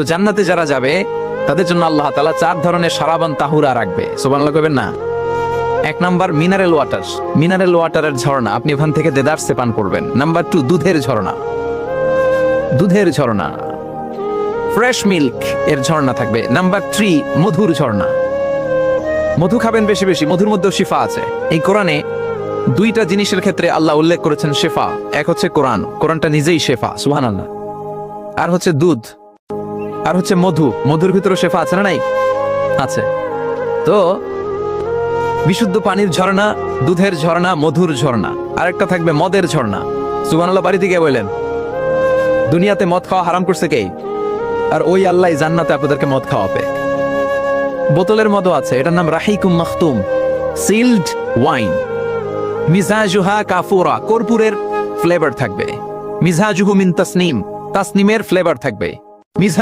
তো জান্নাতে যারা যাবে তাদের জন্য আল্লাহ তাআলা 4 ধরনের সারাবান তাহুরা রাখবে। সুবহানাল্লাহ কইবেন না? 1 নাম্বার মিনারেল ওয়াটার, মিনারেল ওয়াটারের ঝর্ণা, আপনি ওখান থেকে দেদারসে পান করবেন। নাম্বার 2 দুধের ঝর্ণা, দুধের ঝর্ণা, ফ্রেশ মিল্ক এর ঝর্ণা থাকবে। নাম্বার 3 মধুর ঝর্ণা, মধু খাবেন বেশি বেশি, মধুর মধ্যেও শিফা আছে। এই কোরআনে 2টা জিনিসের ক্ষেত্রে আল্লাহ উল্লেখ করেছেন শেফা। এক হচ্ছে কোরআন, কোরআনটা নিজেই শেফা, সুবহানাল্লাহ। আর হচ্ছে দুধ, আর হচ্ছে মধু, মধুর ভিতরে শেফা আছে না নাই? আছে। তো বিশুদ্ধ পানির ঝর্ণা, দুধের ঝর্ণা, মধুর ঝর্ণা, আরেকটা থাকবে মদের ঝর্ণা। সুবহানাল্লাহ বাড়িতে গিয়ে বললেন, দুনিয়াতে মদ খাওয়া হারাম করছে কে? আর ওই আল্লাহ জান্নাতে আপনাদেরকে মদ খাওয়াবে। বোতলের মদও আছে, এটার নাম রাহিকুম মাখতুম, সিলড ওয়াইন। মিজাজুহা কাফুরা, কর্পূরের ফ্লেভার থাকবে। মিজাজুহু মিন তাসনিম, তাসনিমের ফ্লেভার থাকবে।